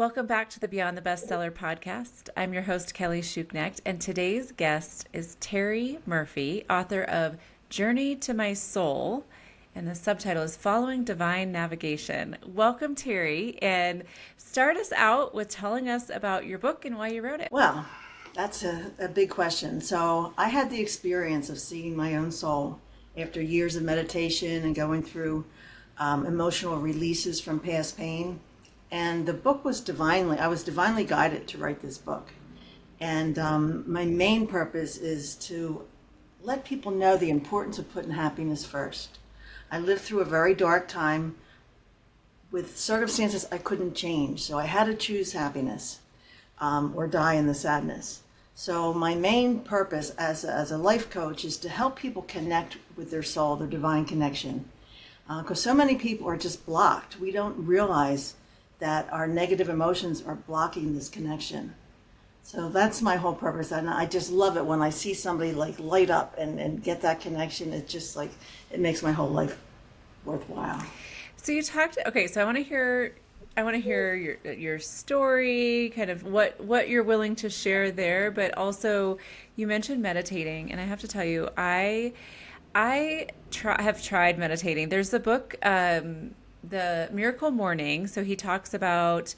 Welcome back to the Beyond the Bestseller podcast. I'm your host, Kelly Schuknecht, and today's guest is Terri Murphy, author of Journey to My Soul, and the subtitle is Following Divine Navigation. Welcome, Terri, and start us out with telling us about your book and why you wrote it. Well, that's a big question. So I had the experience of seeing my own soul after years of meditation and going through emotional releases from past pain. And the book was I was divinely guided to write this book. And my main purpose is to let people know the importance of putting happiness first. I lived through a very dark time with circumstances I couldn't change. So I had to choose happiness or die in the sadness. So my main purpose as a life coach is to help people connect with their soul, their divine connection. Because so many people are just blocked. We don't realize that our negative emotions are blocking this connection. So that's my whole purpose. And I just love it when I see somebody like light up and get that connection. It's just like, it makes my whole life worthwhile. So you talked, okay, so I want to hear your story, kind of what you're willing to share there, but also you mentioned meditating, and I have to tell you, have tried meditating. There's a book, The Miracle Morning. So he talks about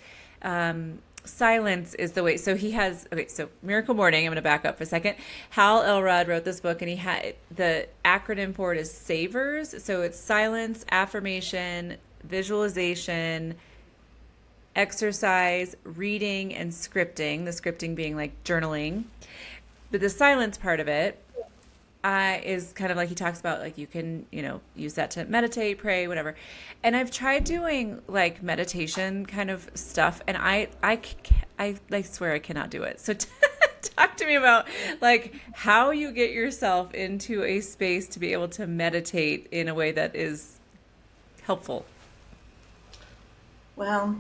silence is the way. So he has, okay, so Miracle Morning, I'm going to back up for a second. Hal Elrod wrote this book, and he had the acronym for it is SAVERS. So it's silence, affirmation, visualization, exercise, reading, and scripting. The scripting being like journaling. But the silence part of it is kind of like he talks about, like you can, use that to meditate, pray, whatever. And I've tried doing like meditation kind of stuff, and I swear I cannot do it. So talk to me about like how you get yourself into a space to be able to meditate in a way that is helpful. Well,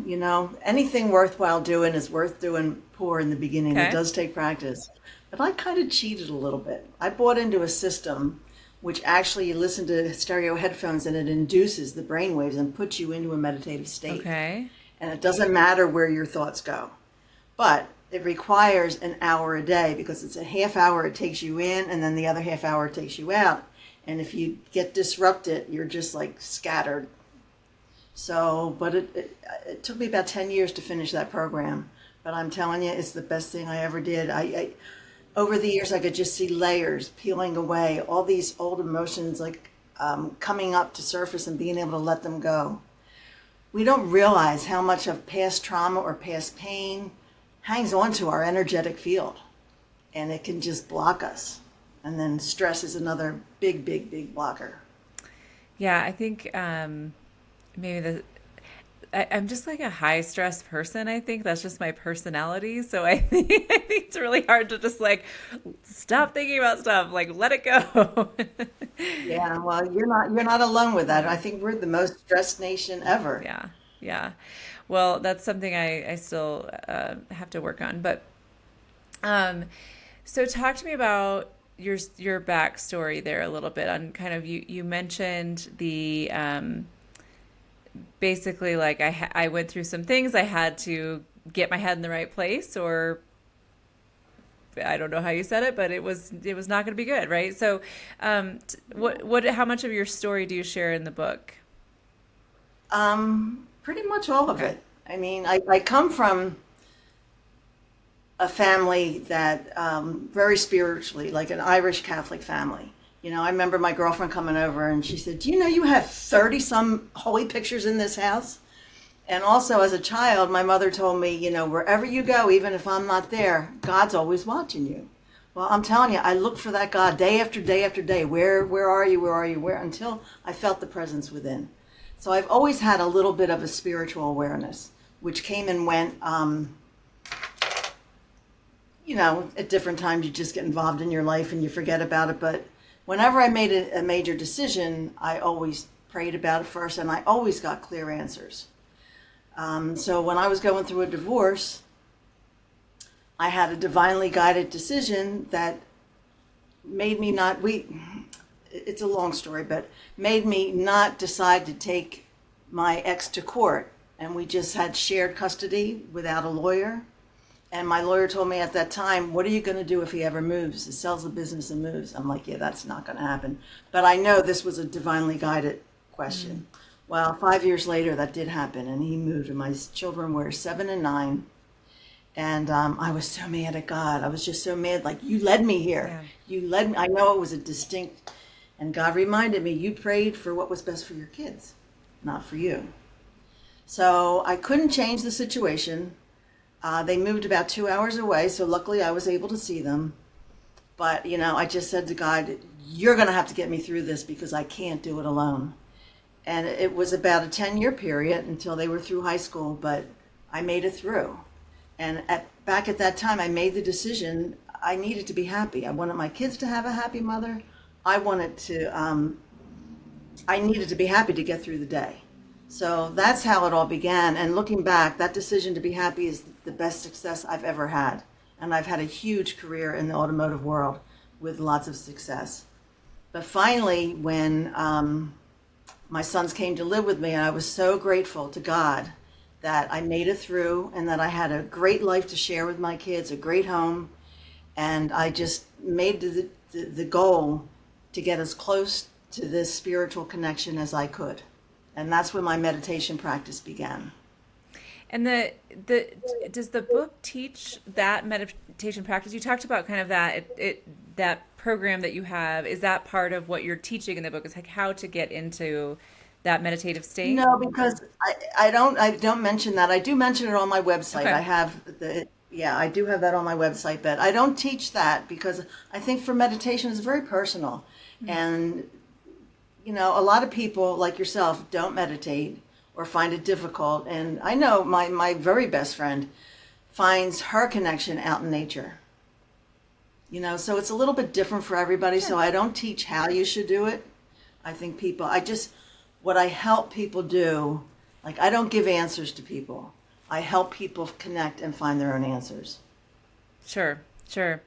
anything worthwhile doing is worth doing poor in the beginning. It Okay. does take practice. But I kind of cheated a little bit. I bought into a system which actually you listen to stereo headphones and it induces the brain waves and puts you into a meditative state. Okay. And it doesn't matter where your thoughts go. But it requires an hour a day because it's a half hour it takes you in and then the other half hour it takes you out. And if you get disrupted, you're just like scattered. So, but it took me about 10 years to finish that program. But I'm telling you, it's the best thing I ever did. Over the years, I could just see layers peeling away, all these old emotions like coming up to surface and being able to let them go. We don't realize how much of past trauma or past pain hangs onto our energetic field, and it can just block us. And then stress is another big, big, big blocker. Yeah, I think maybe I'm just like a high stress person. I think that's just my personality. So I think it's really hard to just like stop thinking about stuff, like let it go. Yeah, well, you're not alone with that. I think we're the most stressed nation ever. Yeah, yeah. Well, that's something I still have to work on. But um, so talk to me about your backstory there a little bit on kind of you mentioned the basically like I went through some things. I had to get my head in the right place, or I don't know how you said it, but it was not going to be good, right? So, what how much of your story do you share in the book? Pretty much all of Okay. it. I mean, I come from a family that very spiritually, like an Irish Catholic family. I remember my girlfriend coming over and she said, "Do you know you have 30 some holy pictures in this house?" And also as a child, my mother told me, wherever you go, even if I'm not there, God's always watching you. Well, I'm telling you, I looked for that God day after day after day. Where are you? Where are you? Where? Until I felt the presence within. So I've always had a little bit of a spiritual awareness, which came and went. At different times you just get involved in your life and you forget about it. But whenever I made a major decision, I always prayed about it first and I always got clear answers. So when I was going through a divorce, I had a divinely guided decision that made me not, it's a long story, but made me not decide to take my ex to court and we just had shared custody without a lawyer. And my lawyer told me at that time, what are you going to do if he ever moves? He sells the business and moves. I'm like, yeah, that's not going to happen. But I know this was a divinely guided question. Well, 5 years later, that did happen, and he moved, and my children were 7 and 9. And I was so mad at God. I was just so mad, like, you led me here. Yeah. You led me. I know it was a distinct, and God reminded me, you prayed for what was best for your kids, not for you. So I couldn't change the situation. They moved about 2 hours away, so luckily I was able to see them. But, I just said to God, you're going to have to get me through this because I can't do it alone. And it was about a 10-year period until they were through high school, but I made it through. And back at that time, I made the decision I needed to be happy. I wanted my kids to have a happy mother. I needed to be happy to get through the day. So that's how it all began. And looking back, that decision to be happy is the best success I've ever had. And I've had a huge career in the automotive world with lots of success. But finally, when my sons came to live with me, and I was so grateful to God that I made it through and that I had a great life to share with my kids, a great home. And I just made the goal to get as close to this spiritual connection as I could. And that's when my meditation practice began. And does the book teach that meditation practice? You talked about kind of that program that you have. Is that part of what you're teaching in the book? Is like how to get into that meditative state? No, because I don't mention that. I do mention it on my website. Okay. I do have that on my website, but I don't teach that because I think for meditation it's very personal. And a lot of people like yourself don't meditate or find it difficult. And I know my very best friend finds her connection out in nature. So it's a little bit different for everybody. So I don't teach how you should do it. I think what I help people do, like I don't give answers to people. I help people connect and find their own answers. Sure, sure.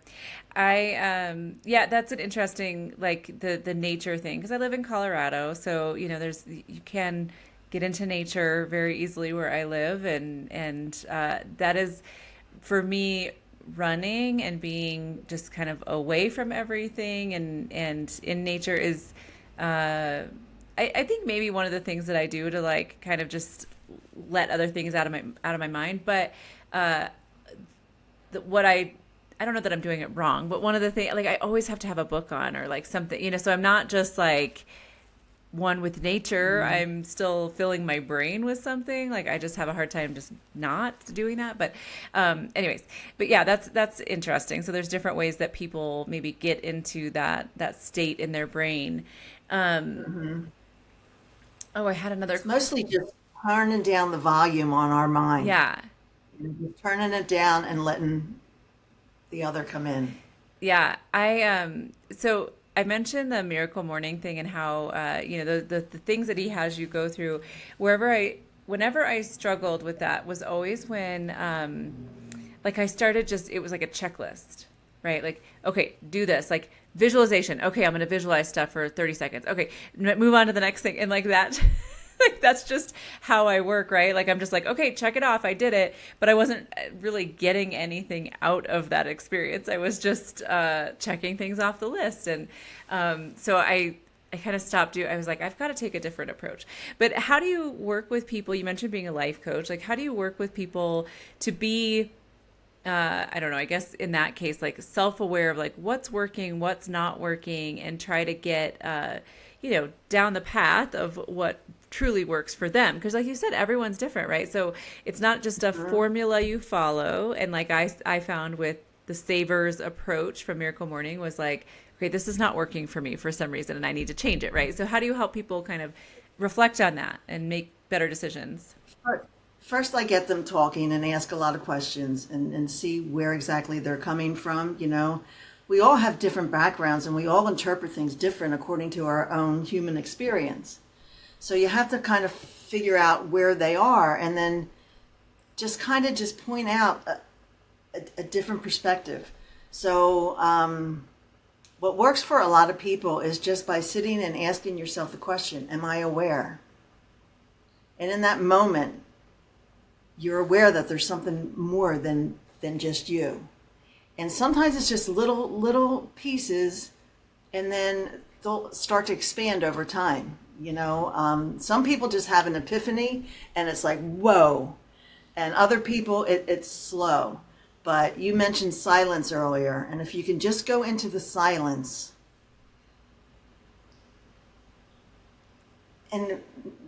That's an interesting, like the nature thing, because I live in Colorado, so you can get into nature very easily where I live, and that is for me running and being just kind of away from everything and in nature is I think maybe one of the things that I do to like kind of just let other things out of my mind, but what I don't know that I'm doing it wrong, but one of the things, like I always have to have a book on or like something, so I'm not just like one with nature. I'm still filling my brain with something. Like I just have a hard time just not doing that. But anyways, but yeah, that's interesting. So there's different ways that people maybe get into that state in their brain. Oh, I had another. It's mostly just turning down the volume on our mind. Yeah. Just turning it down and letting the other come in. Yeah. So I mentioned the miracle morning thing and how the things that he has you go through. Whenever I struggled with that was always when like I started it was like a checklist, right? Like, okay, do this, like visualization. Okay, I'm going to visualize stuff for 30 seconds. Okay, move on to the next thing. And like that, like that's just how I work, right? Like I'm just like, okay, check it off. I did it, but I wasn't really getting anything out of that experience. I was just checking things off the list. And so I kind of stopped I was like, I've got to take a different approach. But how do you work with people? You mentioned being a life coach. Like, how do you work with people to be I don't know, I guess in that case, like self-aware of like what's working, what's not working, and try to get, down the path of what truly works for them. Because like you said, everyone's different, right? So it's not just a formula you follow. And like I found with the Savers approach from Miracle Morning was like, okay, this is not working for me for some reason and I need to change it, right? So how do you help people kind of reflect on that and make better decisions? First, I get them talking and ask a lot of questions and see where exactly they're coming from. We all have different backgrounds and we all interpret things different according to our own human experience. So you have to kind of figure out where they are and then just kind of just point out a different perspective. So what works for a lot of people is just by sitting and asking yourself the question, am I aware? And in that moment, you're aware that there's something more than just you. And sometimes it's just little pieces, and then they'll start to expand over time. Some people just have an epiphany, and it's like, whoa. And other people, it's slow. But you mentioned silence earlier, and if you can just go into the silence and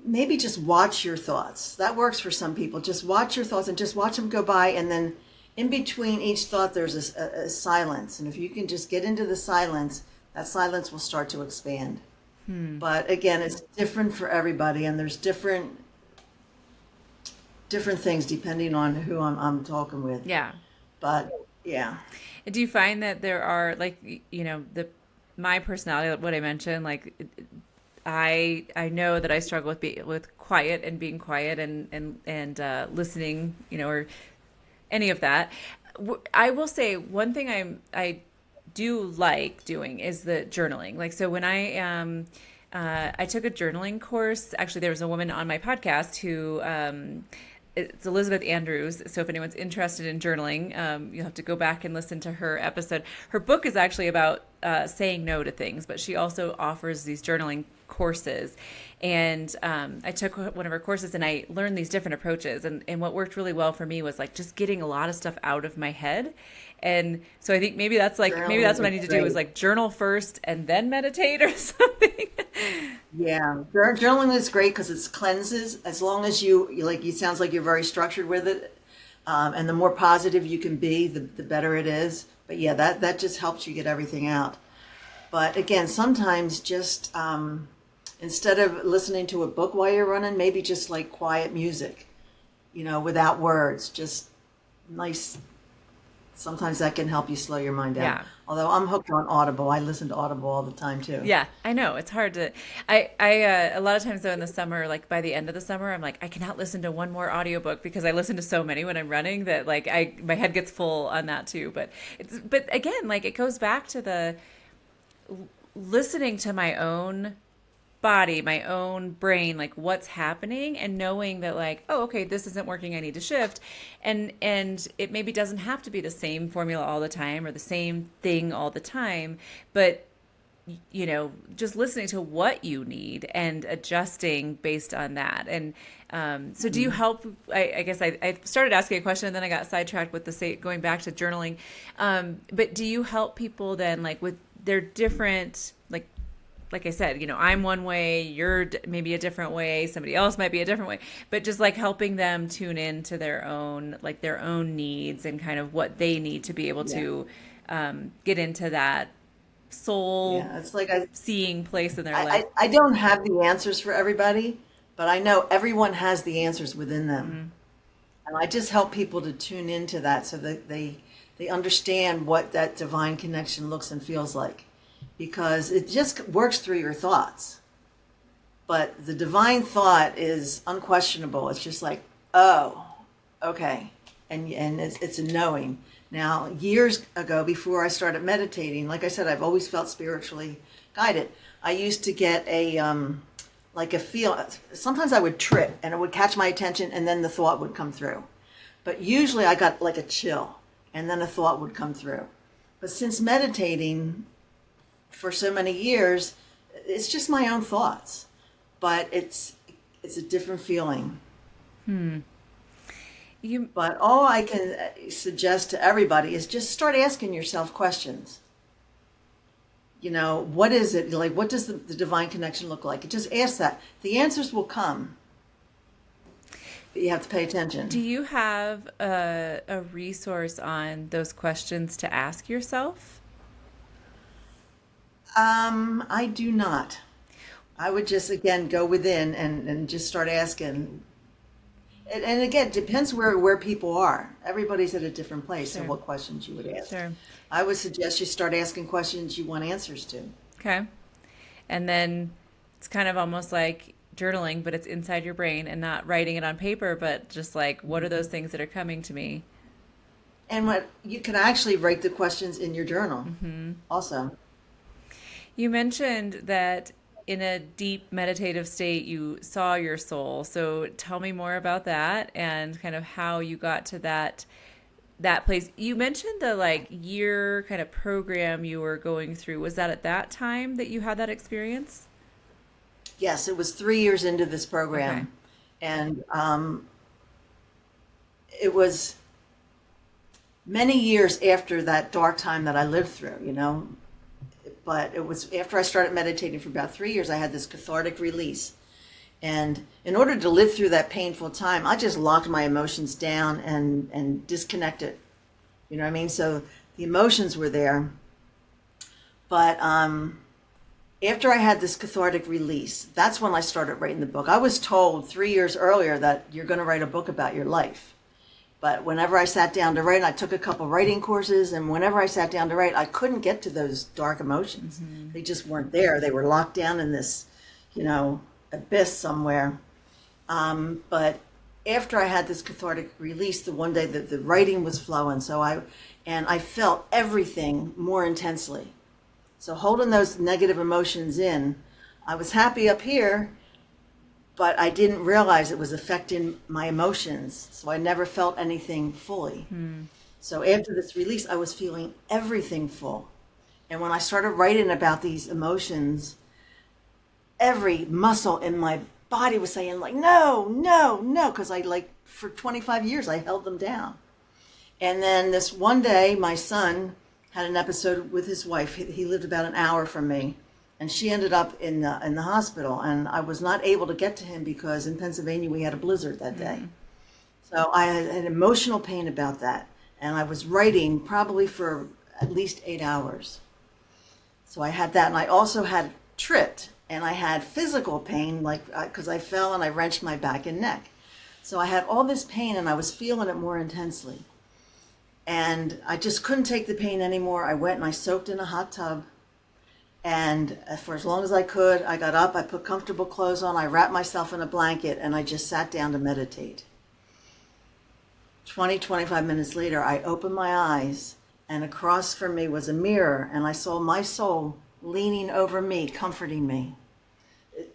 maybe just watch your thoughts. That works for some people. Just watch your thoughts and just watch them go by, and then in between each thought there's a silence. And if you can just get into the silence, that silence will start to expand. But again, it's different for everybody, and there's different things depending on who I'm talking with. Yeah. But yeah. Do you find that there are like, my personality, what I mentioned, like I know that I struggle with quiet and being quiet and listening, or any of that. I will say one thing I do like doing is the journaling. Like, so when I took a journaling course. Actually, there was a woman on my podcast who it's Elizabeth Andrews. So if anyone's interested in journaling, you'll have to go back and listen to her episode. Her book is actually about saying no to things, but she also offers these journaling courses. And I took one of her courses and I learned these different approaches. And what worked really well for me was like just getting a lot of stuff out of my head. And so I think maybe that's what I need to do is like journal first and then meditate or something. Yeah, journaling is great because it cleanses. As long as you like, it sounds like you're very structured with it, and the more positive you can be, the better it is. But yeah, that just helps you get everything out. But again, sometimes just instead of listening to a book while you're running, maybe just like quiet music, without words, just nice. Sometimes that can help you slow your mind down. Yeah. Although I'm hooked on Audible. I listen to Audible all the time too. Yeah, I know. It's hard to, I a lot of times though in the summer, like by the end of the summer, I'm like, I cannot listen to one more audiobook because I listen to so many when I'm running that like my head gets full on that too. But again, like it goes back to the listening to my own body, my own brain, like what's happening, and knowing that like, oh, okay, this isn't working, I need to shift. And it maybe doesn't have to be the same formula all the time or the same thing all the time, but just listening to what you need and adjusting based on that. And so do you help, I guess I started asking a question and then I got sidetracked with going back to journaling. But do you help people then like with their different, like I said, I'm one way, you're maybe a different way, somebody else might be a different way, but just like helping them tune into their own needs and kind of what they need to be able to get into that soul it's like seeing place in their life. I don't have the answers for everybody, but I know everyone has the answers within them. And I just help people to tune into that so that they understand what that divine connection looks and feels like. Because it just works through your thoughts. But the divine thought is unquestionable. It's just like, oh, okay. And it's a knowing. Now, years ago, before I started meditating, like I said, I've always felt spiritually guided. I used to get like a feel. Sometimes I would trip and it would catch my attention and then the thought would come through. But usually I got like a chill and then a thought would come through. But since meditating for so many years, it's just my own thoughts, but it's a different feeling. But all I can suggest to everybody is just start asking yourself questions. What is it like? What does the divine connection look like? Just ask that. The answers will come, but you have to pay attention. Do you have a resource on those questions to ask yourself? I do not. I would just, again, go within and just start asking. And again, it depends where people are. Everybody's at a different place, Sure. and what questions you would ask. Sure. I would suggest you start asking questions you want answers to. Okay. And then it's kind of almost like journaling, but it's inside your brain and not writing it on paper, but just like, what are those things that are coming to me? And what you can actually write the questions in your journal also. You mentioned that in a deep meditative state, you saw your soul. So tell me more about that and kind of how you got to that place. You mentioned the like year kind of program you were going through. Was that at that time that you had that experience? Yes, it was 3 years into this Okay. program. And it was many years after that dark time that I lived through, you know. But it was after I started meditating for about 3 years, I had this cathartic release. And in order to live through that painful time, I just locked my emotions down and disconnected. You know what I mean? So the emotions were there. But after I had this cathartic release, that's when I started writing the book. I was told 3 years earlier that you're going to write a book about your life. But whenever I sat down to write, I took a couple writing courses, and whenever I sat down to write, I couldn't get to those dark emotions. They just weren't there. They were locked down in this, you know, abyss somewhere. But after I had this cathartic release, the one day that the writing was flowing, I felt everything more intensely. So holding those negative emotions in, I was happy up here, but I didn't realize it was affecting my emotions. So I never felt anything fully. So after this release, I was feeling everything full. And when I started writing about these emotions, every muscle in my body was saying like, no, no, no. Cause I like for 25 years, I held them down. And then this one day, my son had an episode with his wife. He lived about an hour from me, and she ended up in the hospital. And I was not able to get to him because in Pennsylvania we had a blizzard that day. So I had emotional pain about that, and I was writing probably for at least 8 hours. So I had that, and I also had tripped, and I had physical pain, like because I fell and I wrenched my back and neck. So I had all this pain, and I was feeling it more intensely. And I just couldn't take the pain anymore. I went and I soaked in a hot tub. And for as long as I could, I got up, I put comfortable clothes on, I wrapped myself in a blanket, and I just sat down to meditate. 25 minutes later, I opened my eyes, and across from me was a mirror, and I saw my soul leaning over me, comforting me.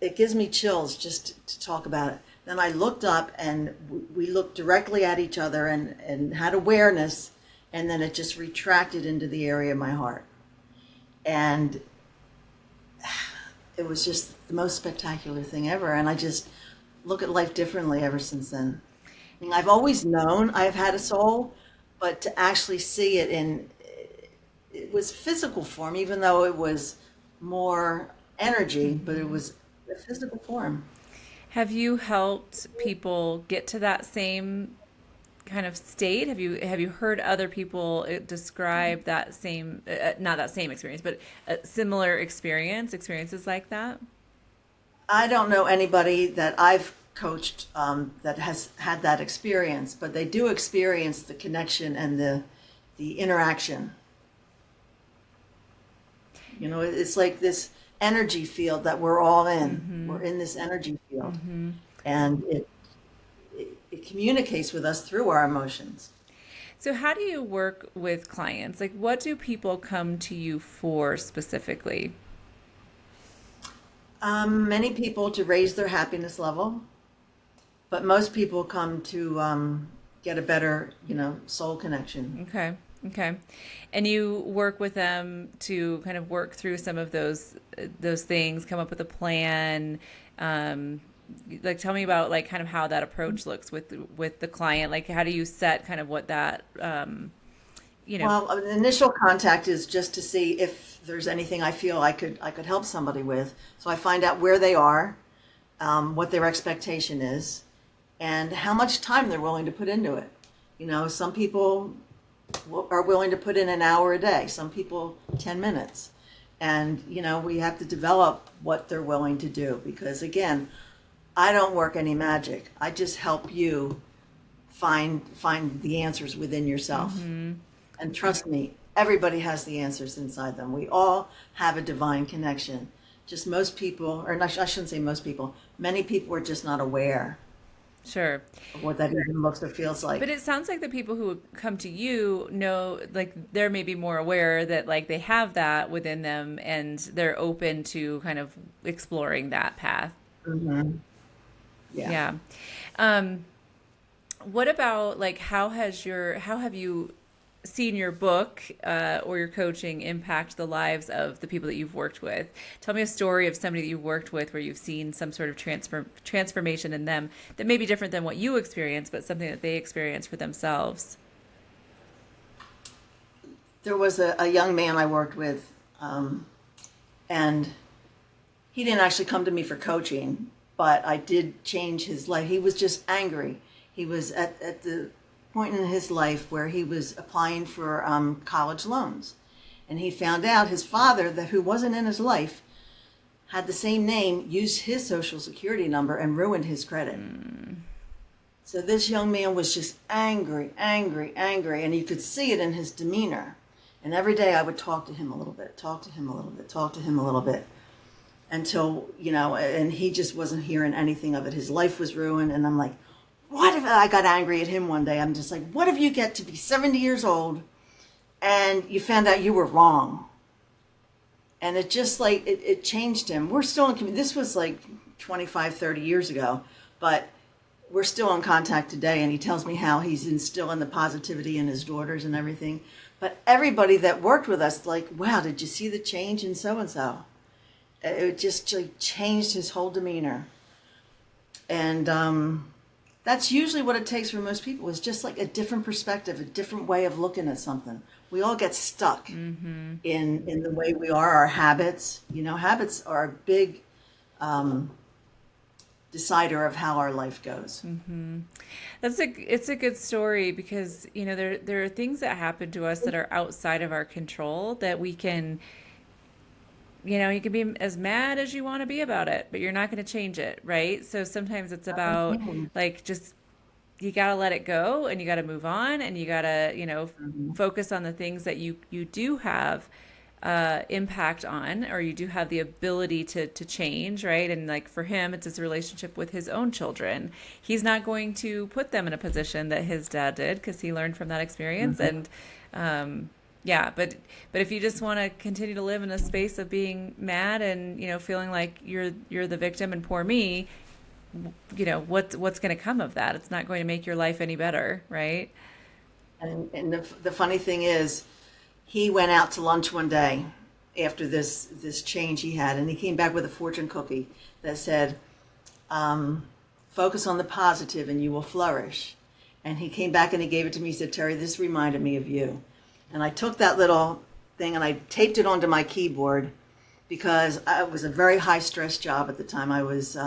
It gives me chills just to talk about it. Then I looked up, and we looked directly at each other and had awareness, and then it just retracted into the area of my heart. And it was just the most spectacular thing ever. And I just look at life differently ever since then. I mean, I've always known I've had a soul, but to actually see it it was physical form, even though it was more energy, but it was a physical form. Have you helped people get to that same kind of state? Have you heard other people describe that same not that same experience, but a similar experiences like that? I don't know anybody that I've coached that has had that experience, but they do experience the connection and the interaction. You know, it's like this energy field that we're all in. We're in this energy field, and it communicates with us through our emotions. So how do you work with clients? Like what do people come to you for specifically? Many people to raise their happiness level, but most people come to get a better, you know, soul connection. Okay. Okay. And you work with them to kind of work through some of those things, come up with a plan. Like tell me about like kind of how that approach looks with the client. Like how do you set kind of what that you know. Well, an initial contact is just to see if there's anything I feel I could help somebody with. So I find out where they are, what their expectation is, and how much time they're willing to put into it. You know, some people are willing to put in an hour a day, some people 10 minutes. And, you know, we have to develop what they're willing to do because, again, I don't work any magic. I just help you find the answers within yourself. And trust me, everybody has the answers inside them. We all have a divine connection. Just most people, or I shouldn't say most people, many people are just not aware. Sure. of what that even looks or feels But like. it sounds like the people who come to you know, like they're maybe more aware that like they have that within them and they're open to kind of exploring that path. Hmm. Yeah. Yeah. Um, what about like how have you seen your book or your coaching impact the lives of the people that you've worked with? Tell me a story of somebody that you've worked with where you've seen some sort of transformation in them that may be different than what you experienced, but something that they experience for themselves. There was a young man I worked with, and he didn't actually come to me for coaching, but I did change his life. He was just angry. He was at the point in his life where he was applying for college loans. And he found out his father, who wasn't in his life, had the same name, used his social security number, and ruined his credit. So this young man was just angry, angry, angry, and you could see it in his demeanor. And every day I would talk to him a little bit, talk to him a little bit, talk to him a little bit, until, and he just wasn't hearing anything of it. His life was ruined. And I'm like, what if I got angry at him one day? I'm just like, what if you get to be 70 years old and you found out you were wrong? And it just like, it changed him. We're still in community. This was like 25, 30 years ago, but we're still in contact today. And he tells me how he's instilling the positivity in his daughters and everything. But everybody that worked with us, like, wow, did you see the change in so-and-so? It just like changed his whole demeanor. And that's usually what it takes for most people, is just like a different perspective, a different way of looking at something. We all get stuck in the way we are, our habits. Habits are a big decider of how our life goes. It's a good story because there are things that happen to us that are outside of our control that we can, you can be as mad as you want to be about it, but you're not going to change it, right? So sometimes it's about like just you got to let it go and you got to move on and you got to, focus on the things that you do have impact on, or you do have the ability to change, right? And like for him, it's his relationship with his own children. He's not going to put them in a position that his dad did because he learned from that experience. And yeah, but if you just want to continue to live in a space of being mad and feeling like you're the victim and poor me, what's going to come of that? It's not going to make your life any better, right? And the funny thing is, he went out to lunch one day after this change he had, and he came back with a fortune cookie that said, focus on the positive and you will flourish. And he came back and he gave it to me. He said, Terri, this reminded me of you. And I took that little thing and I taped it onto my keyboard because it was a very high stress job at the time. I was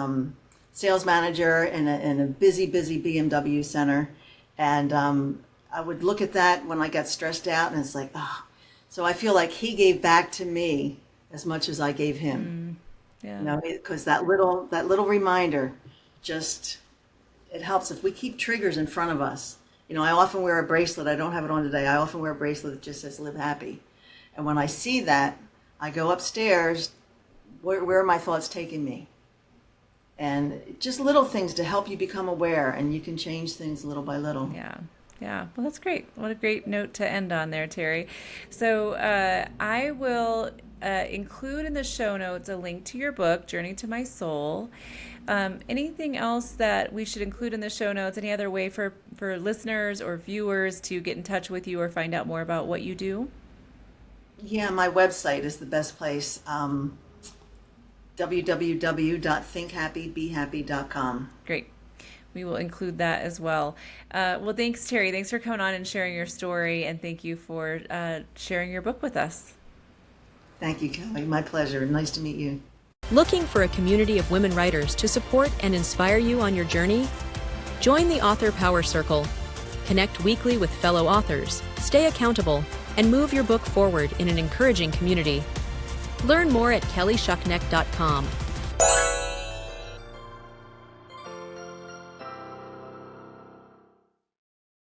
sales manager in a busy BMW center. And I would look at that when I got stressed out, and it's like, oh. So I feel like he gave back to me as much as I gave him. Yeah. Because that little reminder just, it helps. If we keep triggers in front of us, I often wear a bracelet. I don't have it on today. I often wear a bracelet that just says live happy. And when I see that, I go upstairs, where are my thoughts taking me? And just little things to help you become aware, and you can change things little by little. Yeah. Yeah. Well, that's great. What a great note to end on there, Terri. So I will include in the show notes a link to your book, Journey to My Soul. Anything else that we should include in the show notes? Any other way for listeners or viewers to get in touch with you or find out more about what you do? Yeah, my website is the best place. www.thinkhappybehappy.com. Great. We will include that as well. Well, thanks, Terri. Thanks for coming on and sharing your story, and thank you for sharing your book with us. Thank you, Kelly. My pleasure. Nice to meet you. Looking for a community of women writers to support and inspire you on your journey? Join the Author Power Circle. Connect weekly with fellow authors, stay accountable, and move your book forward in an encouraging community. Learn more at kellyschuknecht.com.